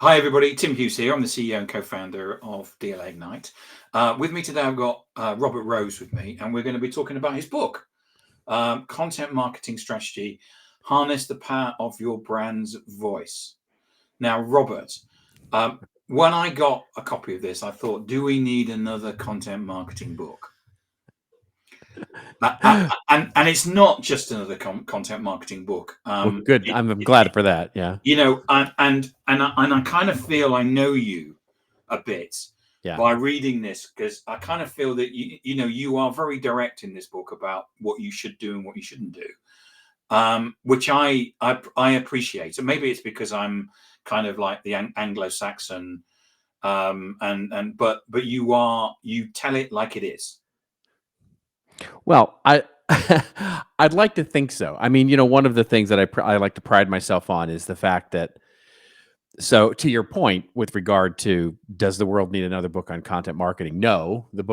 Hi, everybody. Tim Hughes here. I'm the CEO and co-founder of DLA Ignite. With me today, I've got Robert Rose with me, and we're going to be talking about his book, Content Marketing Strategy, Harness the Power of Your Brand's Voice. Now, Robert, when I got a copy of this, I thought, do we need another content marketing book? And it's not just another content marketing book. Well, good. I'm glad for that. Yeah. And I kind of feel I know you a bit by reading this, because I kind of feel that you are very direct in this book about what you should do and what you shouldn't do, which I appreciate. And maybe it's because I'm kind of like the Anglo-Saxon, but you tell it like it is. Well, I'd like to think so. I mean, one of the things that I like to pride myself on is the fact that, so to your point with regard to, does the world need another book on content marketing? No, the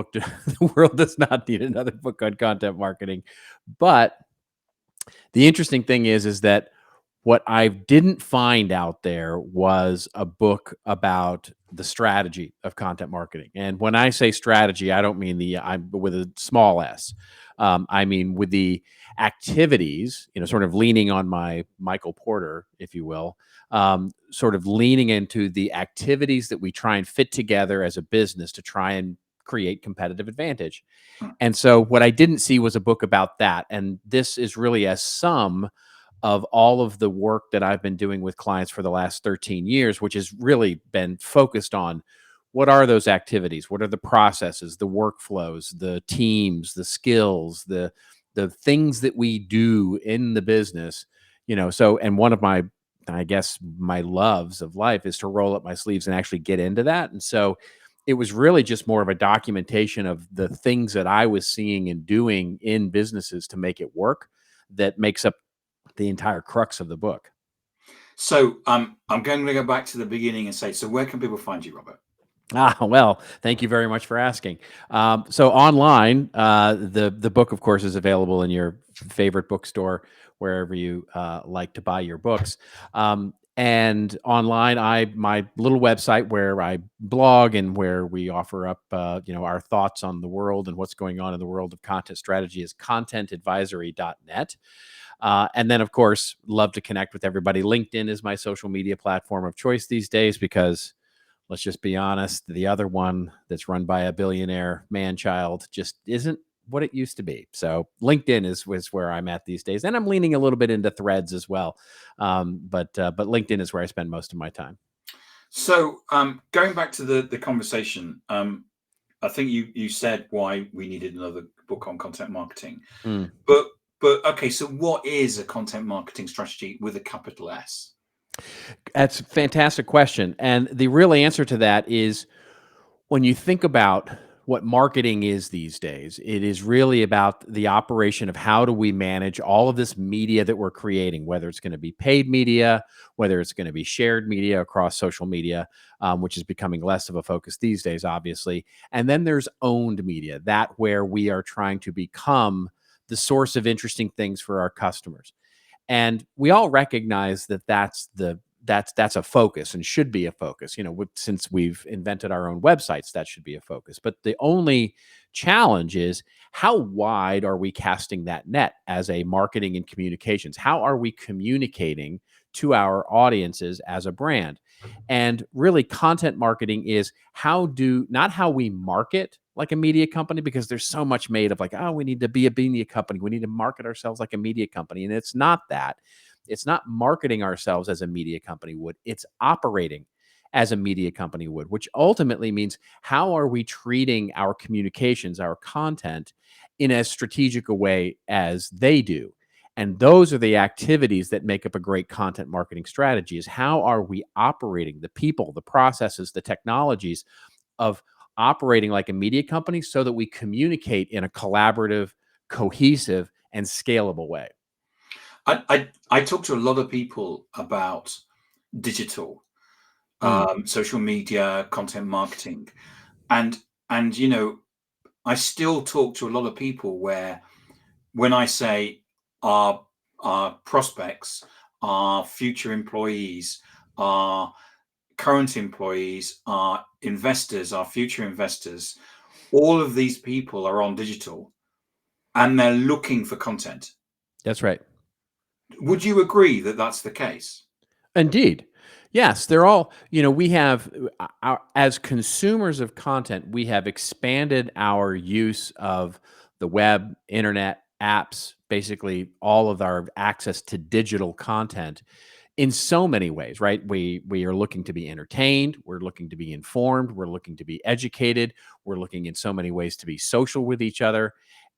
world does not need another book on content marketing. But the interesting thing is that what I didn't find out there was a book about the strategy of content marketing. And when I say strategy, I don't mean I'm with a small s. I mean with the activities, sort of leaning on my Michael Porter, if you will, sort of leaning into the activities that we try and fit together as a business to try and create competitive advantage. And so what I didn't see was a book about that. And this is really a sum of all of the work that I've been doing with clients for the last 13 years, which has really been focused on what are those activities? What are the processes, the workflows, the teams, the skills, the things that we do in the business, so, and one of my, I guess, my loves of life is to roll up my sleeves and actually get into that. And so it was really just more of a documentation of the things that I was seeing and doing in businesses to make it work that makes up the entire crux of the book. So I'm going to go back to the beginning and say, so where can people find you, Robert? Well, thank you very much for asking. So online, the book, of course, is available in your favorite bookstore, wherever you like to buy your books. And online, my little website where I blog and where we offer up, our thoughts on the world and what's going on in the world of content strategy is contentadvisory.net. And then, of course, love to connect with everybody. LinkedIn is my social media platform of choice these days because, let's just be honest, the other one that's run by a billionaire man-child just isn't what it used to be. So LinkedIn is where I'm at these days. And I'm leaning a little bit into Threads as well. But LinkedIn is where I spend most of my time. So going back to the conversation, I think you said why we needed another book on content marketing. But okay, so what is a content marketing strategy with a capital S? That's a fantastic question. And the real answer to that is, when you think about what marketing is these days, it is really about the operation of how do we manage all of this media that we're creating, whether it's going to be paid media, whether it's going to be shared media across social media, which is becoming less of a focus these days, obviously. And then there's owned media, that where we are trying to become the source of interesting things for our customers. And we all recognize that that's a focus and should be a focus. Since we've invented our own websites, that should be a focus. But the only challenge is, how wide are we casting that net as a marketing and communications? How are we communicating to our audiences as a brand? And really, content marketing is not how we market like a media company, because there's so much made of like, oh, we need to be a media company. We need to market ourselves like a media company. And it's not that. It's not marketing ourselves as a media company would. It's operating as a media company would, which ultimately means, how are we treating our communications, our content, in as strategic a way as they do? And those are the activities that make up a great content marketing strategy, is how are we operating the people, the processes, the technologies of operating like a media company so that we communicate in a collaborative, cohesive, and scalable way. I talk to a lot of people about digital, social media, content marketing, and I still talk to a lot of people where, when I say our prospects, our future employees, our current employees, our investors, our future investors, all of these people are on digital and they're looking for content. That's right. Would you agree that that's the case? Indeed. Yes, they're all, we have, as consumers of content, we have expanded our use of the web, internet, apps, basically all of our access to digital content in so many ways, right? We are looking to be entertained, we're looking to be informed, we're looking to be educated, we're looking in so many ways to be social with each other.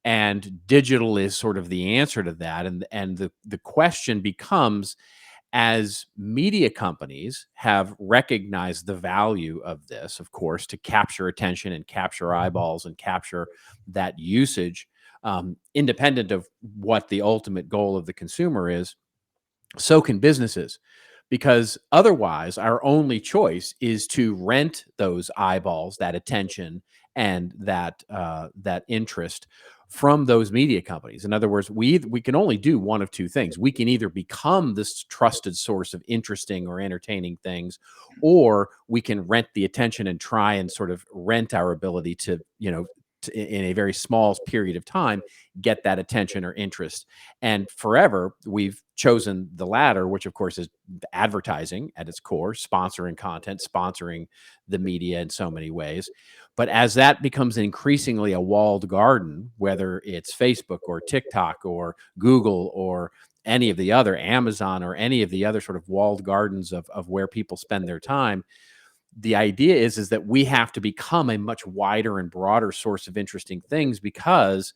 And digital is sort of the answer to that. And the question becomes, as media companies have recognized the value of this, of course, to capture attention and capture eyeballs and capture that usage, independent of what the ultimate goal of the consumer is, so can businesses. Because otherwise, our only choice is to rent those eyeballs, that attention, and that interest from those media companies. In other words, we can only do one of two things. We can either become this trusted source of interesting or entertaining things, or we can rent the attention and try and sort of rent our ability to, in a very small period of time, get that attention or interest. And forever, we've chosen the latter, which of course is advertising at its core, sponsoring content, sponsoring the media in so many ways. But as that becomes increasingly a walled garden, whether it's Facebook or TikTok or Google or any of the other, Amazon or any of the other sort of walled gardens of where people spend their time, the idea is that we have to become a much wider and broader source of interesting things, because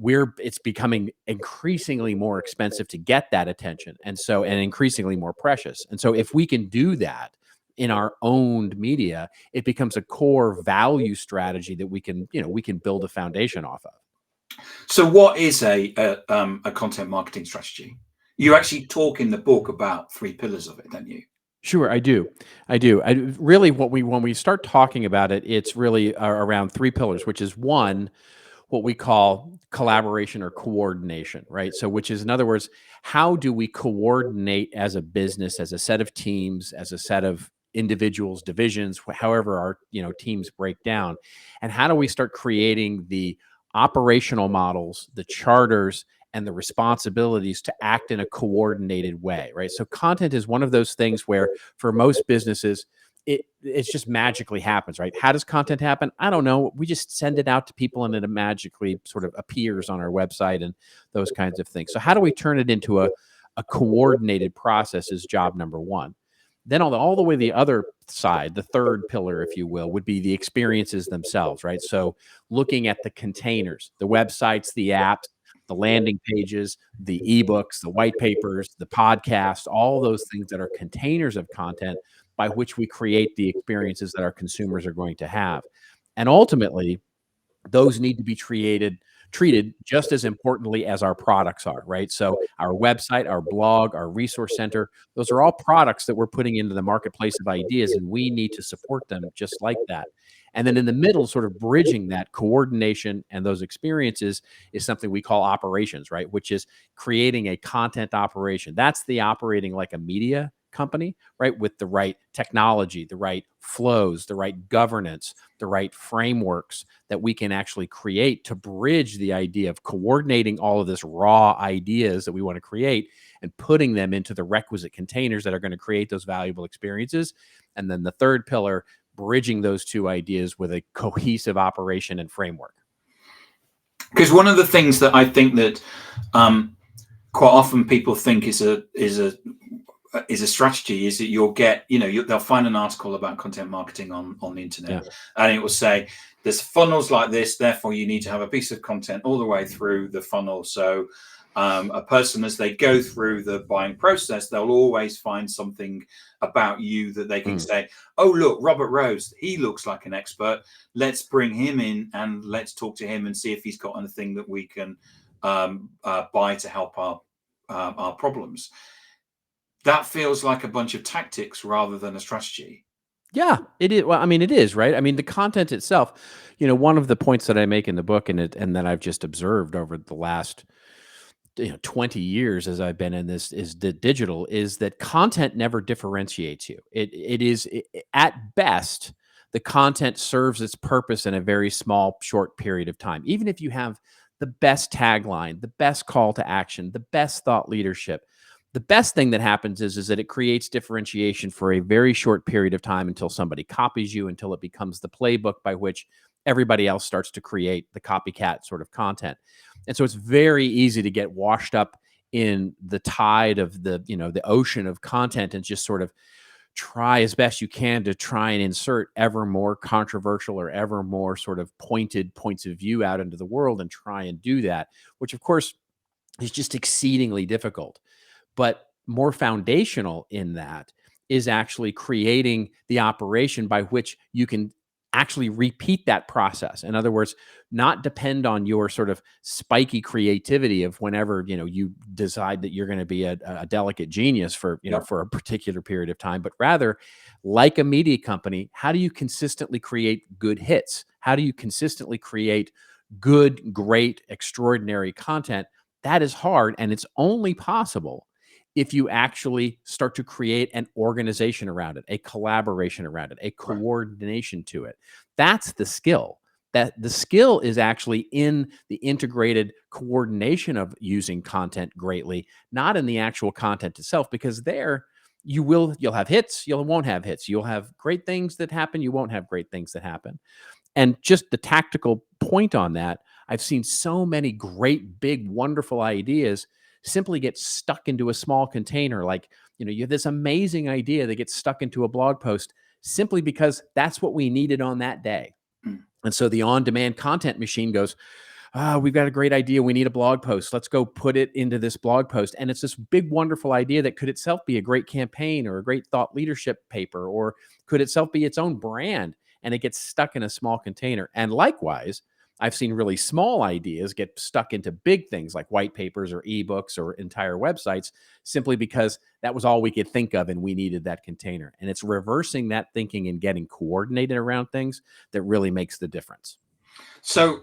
it's becoming increasingly more expensive to get that attention, and increasingly more precious. And so if we can do that in our owned media, it becomes a core value strategy that we can build a foundation off of. So what is a content marketing strategy? You actually talk in the book about 3 pillars of it, don't you? Sure, I do. I do. Really, when we start talking about it, it's really around 3 pillars, which is one, what we call collaboration or coordination, right? So, which is, in other words, how do we coordinate as a business, as a set of teams, as a set of individuals, divisions, however our teams break down, and how do we start creating the operational models, the charters, and the responsibilities to act in a coordinated way, right? So content is one of those things where for most businesses, it's just magically happens, right? How does content happen? I don't know. We just send it out to people and it magically sort of appears on our website and those kinds of things. So how do we turn it into a coordinated process is job number one. Then all the way the other side, the third pillar, if you will, would be the experiences themselves, right? So looking at the containers, the websites, the apps, the landing pages, the ebooks, the white papers, the podcasts, all those things that are containers of content by which we create the experiences that our consumers are going to have. And ultimately, those need to be treated just as importantly as our products are, right? So our website, our blog, our resource center, those are all products that we're putting into the marketplace of ideas, and we need to support them just like that. And then in the middle, sort of bridging that coordination and those experiences is something we call operations, right? Which is creating a content operation. That's the operating like a media company, right? With the right technology, the right flows, the right governance, the right frameworks that we can actually create to bridge the idea of coordinating all of this raw ideas that we want to create and putting them into the requisite containers that are going to create those valuable experiences. And then the third pillar, bridging those two ideas with a cohesive operation and framework. Because one of the things that I think that quite often people think is a strategy is that they'll find an article about content marketing on the internet, and it will say there's funnels like this, therefore you need to have a piece of content all the way through the funnel. So a person, as they go through the buying process, they'll always find something about you that they can say, oh, look, Robert Rose, he looks like an expert. Let's bring him in and let's talk to him and see if he's got anything that we can buy to help our problems. That feels like a bunch of tactics rather than a strategy. Yeah, it is. Well, I mean, it is, right? I mean, the content itself, one of the points that I make in the book and that I've just observed over the last 20 years as I've been in this is the digital, is that content never differentiates you. It is at best, the content serves its purpose in a very small, short period of time. Even if you have the best tagline, the best call to action, the best thought leadership, the best thing that happens is that it creates differentiation for a very short period of time until somebody copies you, until it becomes the playbook by which everybody else starts to create the copycat sort of content. And so it's very easy to get washed up in the tide of the ocean of content and just sort of try as best you can to try and insert ever more controversial or ever more sort of pointed points of view out into the world and try and do that, which of course is just exceedingly difficult. But more foundational in that is actually creating the operation by which you can actually repeat that process. In other words, not depend on your sort of spiky creativity of whenever you decide that you're going to be a delicate genius for for a particular period of time, but rather, like a media company, how do you consistently create good hits? How do you consistently create good, great, extraordinary content? That is hard, and it's only possible if you actually start to create an organization around it, a collaboration around it, a coordination to it. That's the skill. That the skill is actually in the integrated coordination of using content greatly, not in the actual content itself, because there you'll have hits, you won't have hits. You'll have great things that happen, you won't have great things that happen. And just the tactical point on that, I've seen so many great, big, wonderful ideas simply get stuck into a small container. Like, you have this amazing idea that gets stuck into a blog post simply because that's what we needed on that day. And so the on-demand content machine goes, we've got a great idea. We need a blog post. Let's go put it into this blog post. And it's this big, wonderful idea that could itself be a great campaign or a great thought leadership paper, or could itself be its own brand. And it gets stuck in a small container. And likewise, I've seen really small ideas get stuck into big things like white papers or ebooks or entire websites, simply because that was all we could think of and we needed that container. And it's reversing that thinking and getting coordinated around things that really makes the difference. So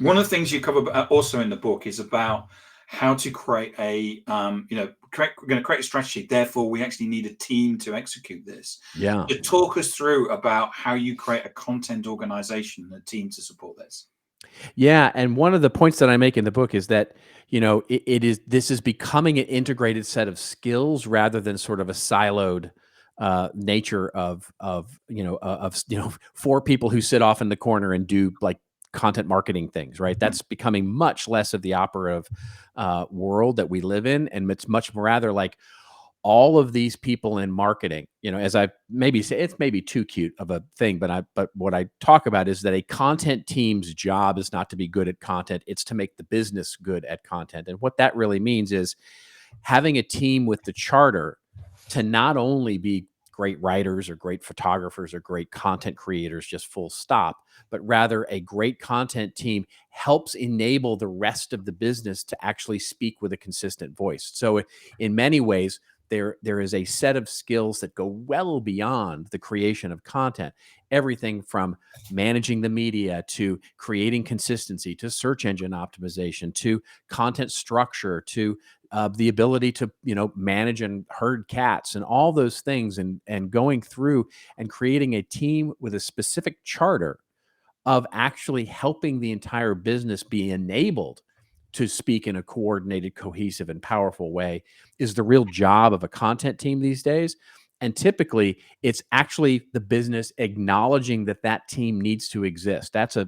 one of the things you cover also in the book is about how to create we're going to create a strategy. Therefore, we actually need a team to execute this. Yeah. To talk us through about how you create a content organization and a team to support this. Yeah, and one of the points that I make in the book is that this is becoming an integrated set of skills rather than sort of a siloed nature of four people who sit off in the corner and do like content marketing things, right? That's becoming much less of the operative world that we live in, and it's much more rather like all of these people in marketing, as I maybe say, it's maybe too cute of a thing, but what I talk about is that a content team's job is not to be good at content, it's to make the business good at content. And what that really means is having a team with the charter to not only be great writers or great photographers or great content creators, just full stop, but rather a great content team helps enable the rest of the business to actually speak with a consistent voice. So in many ways, there is a set of skills that go well beyond the creation of content. Everything from managing the media to creating consistency to search engine optimization to content structure to the ability to manage and herd cats and all those things, and going through and creating a team with a specific charter of actually helping the entire business be enabled to speak in a coordinated, cohesive, and powerful way is the real job of a content team these days. And typically, it's actually the business acknowledging that that team needs to exist. That's a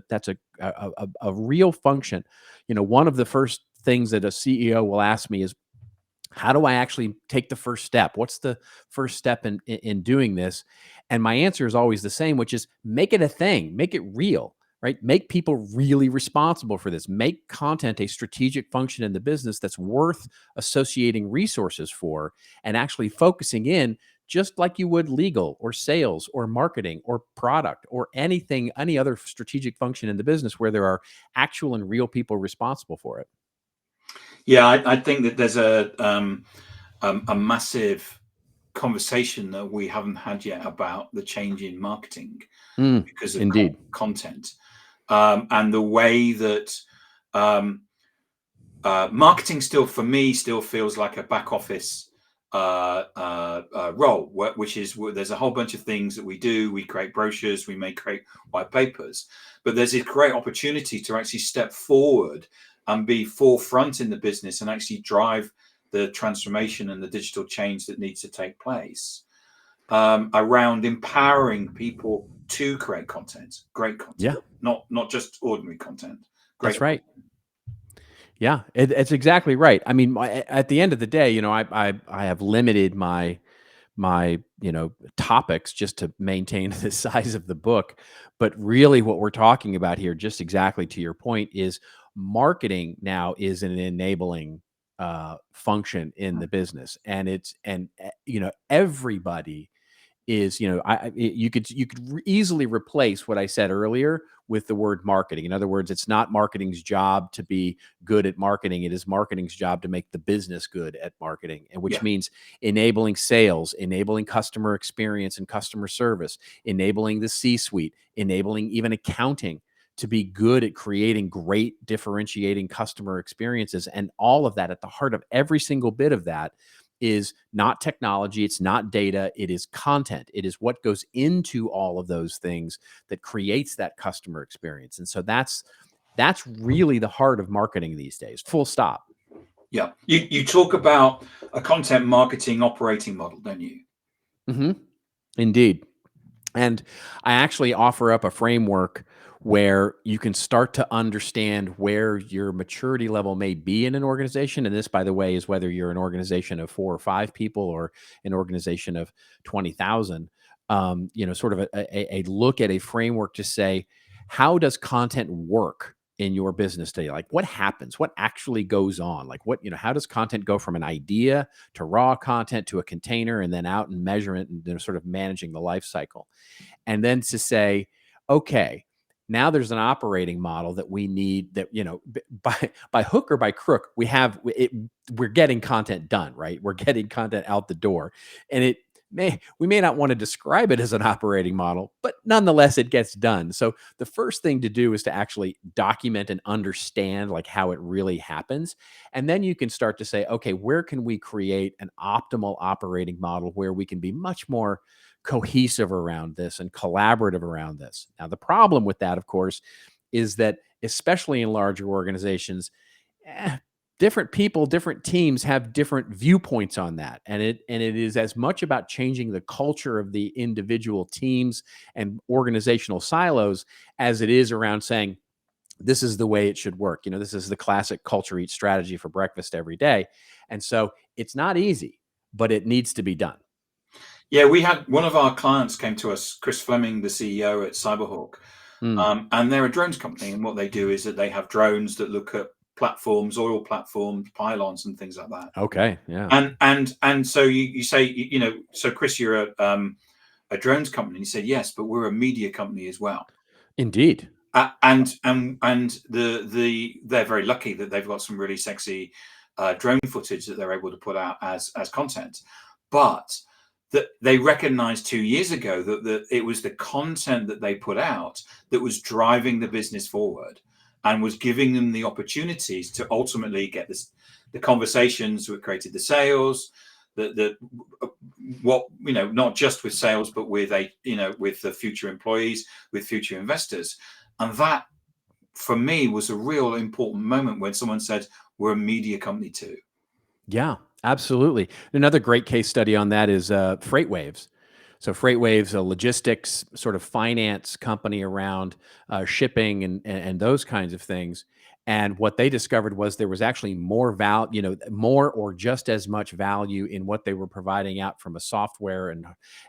real function. One of the first things that a CEO will ask me is, how do I actually take the first step? What's the first step in doing this? And my answer is always the same, which is make it a thing, make it real, right? Make people really responsible for this. Make content a strategic function in the business that's worth associating resources for and actually focusing in, just like you would legal or sales or marketing or product or anything, any other strategic function in the business where there are actual and real people responsible for it. Yeah, I think that there's a massive conversation that we haven't had yet about the change in marketing because of Indeed. content, and the way that marketing still, for me, still feels like a back office role, which is, there's a whole bunch of things that we do. We create brochures, we may create white papers, but there's a great opportunity to actually step forward and be forefront in the business and actually drive the transformation and the digital change that needs to take place, around empowering people to create content, great content, not just ordinary content. That's right. Yeah, it's exactly right. I mean, at the end of the day, you know, I have limited my topics just to maintain the size of the book, but really what we're talking about here, just exactly to your point, is marketing now is an enabling function in the business, and everybody is, you could easily replace what I said earlier with the word marketing. In other words, it's not marketing's job to be good at marketing. It is marketing's job to make the business good at marketing, and which means enabling sales, enabling customer experience and customer service, enabling the C-suite, enabling even accounting to be good at creating great differentiating customer experiences. And all of that, at the heart of every single bit of that, is not technology, it's not data, it is content. It is what goes into all of those things that creates that customer experience. And so that's really the heart of marketing these days, full stop. Yeah. You talk about a content marketing operating model, don't you? Mm-hmm. Indeed. And I actually offer up a framework where you can start to understand where your maturity level may be in an organization. And this, by the way, is whether you're an organization of 4 or 5 people or an organization of 20,000. Sort of a look at a framework to say, how does content work in your business today? Like, what happens? What actually goes on? Like, how does content go from an idea to raw content to a container and then out and measurement and sort of managing the life cycle? And then to say, okay, now there's an operating model that we need, that, by hook or by crook, we're getting content done, right? We're getting content out the door. And we may not want to describe it as an operating model, but nonetheless, it gets done. So the first thing to do is to actually document and understand like how it really happens. And then you can start to say, okay, where can we create an optimal operating model where we can be much more cohesive around this and collaborative around this. Now, the problem with that, of course, is that especially in larger organizations, different people, different teams have different viewpoints on that. And it is as much about changing the culture of the individual teams and organizational silos as it is around saying, this is the way it should work. This is the classic culture eats strategy for breakfast every day. And so it's not easy, but it needs to be done. Yeah, we had one of our clients came to us, Chris Fleming, the CEO at Cyberhawk, and they're a drones company. And what they do is that they have drones that look at platforms, oil platforms, pylons, and things like that. Okay, yeah. And so you say, so Chris, you're a drones company. He said, yes, but we're a media company as well. Indeed. And they're very lucky that they've got some really sexy drone footage that they're able to put out as content, but that they recognized 2 years ago that it was the content that they put out that was driving the business forward and was giving them the opportunities to ultimately get the conversations that created the sales, not just with sales, but with with the future employees, with future investors. And that, for me, was a real important moment when someone said, we're a media company too. Yeah, absolutely. Another great case study on that is FreightWaves. So FreightWaves, a logistics sort of finance company around shipping and those kinds of things. And what they discovered was there was actually more value, more or just as much value in what they were providing out from a software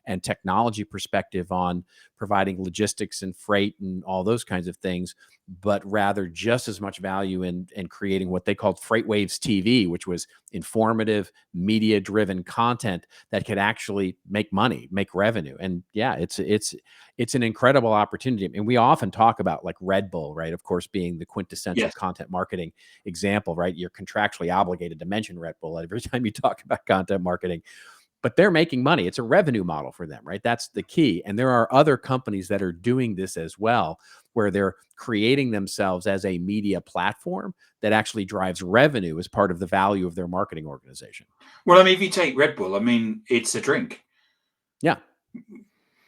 and technology perspective on providing logistics and freight and all those kinds of things, but rather just as much value in creating what they called FreightWaves TV, which was informative, media-driven content that could actually make money, make revenue. And yeah, it's an incredible opportunity. And we often talk about like Red Bull, right? Of course, being the quintessential content marketing example, right? You're contractually obligated to mention Red Bull every time you talk about content marketing. but they're making money. It's a revenue model for them, right? That's the key. And there are other companies that are doing this as well, where they're creating themselves as a media platform that actually drives revenue as part of the value of their marketing organization. Well, I mean, if you take Red Bull, I mean, it's a drink. Yeah.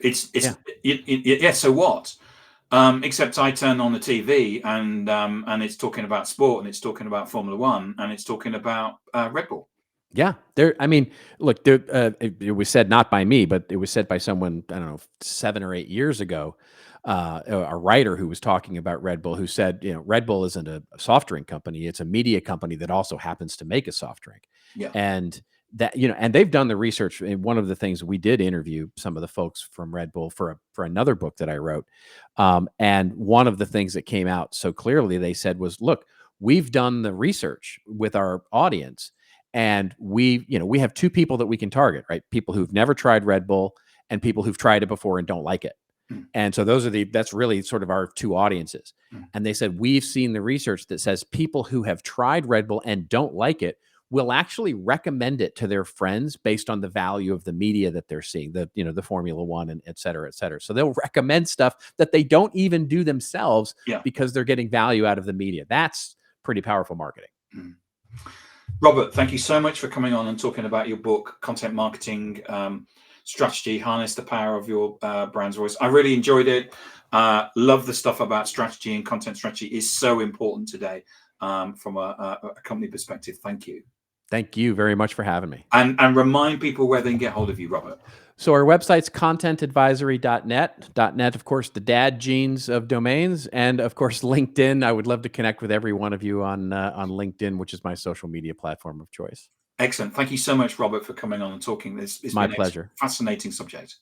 Yeah. So what? Except I turn on the TV and it's talking about sport, and it's talking about Formula One, and it's talking about Red Bull. Yeah, I mean, look, it was said not by me, but it was said by someone, I don't know, 7 or 8 years ago, a writer who was talking about Red Bull, who said, Red Bull isn't a soft drink company; it's a media company that also happens to make a soft drink. Yeah, and that and they've done the research. And one of the things, we did interview some of the folks from Red Bull for another book that I wrote, and one of the things that came out so clearly, they said, was, look, we've done the research with our audience. And we have 2 people that we can target, right? People who've never tried Red Bull and people who've tried it before and don't like it. And so that's really sort of our 2 audiences. And they said, we've seen the research that says people who have tried Red Bull and don't like it will actually recommend it to their friends based on the value of the media that they're seeing, the Formula One and et cetera, et cetera. So they'll recommend stuff that they don't even do themselves because they're getting value out of the media. That's pretty powerful marketing. Robert, thank you so much for coming on and talking about your book, Content Marketing Strategy, Harness the Power of Your Brand's Voice. I really enjoyed it. Love the stuff about strategy, and content strategy is so important today from a company perspective. Thank you. Thank you very much for having me. And remind people where they can get hold of you, Robert. So our website's contentadvisory.net. .net, of course, the dad genes of domains, and of course, LinkedIn. I would love to connect with every one of you on LinkedIn, which is my social media platform of choice. Excellent. Thank you so much, Robert, for coming on and talking. It's my been pleasure. A fascinating subject.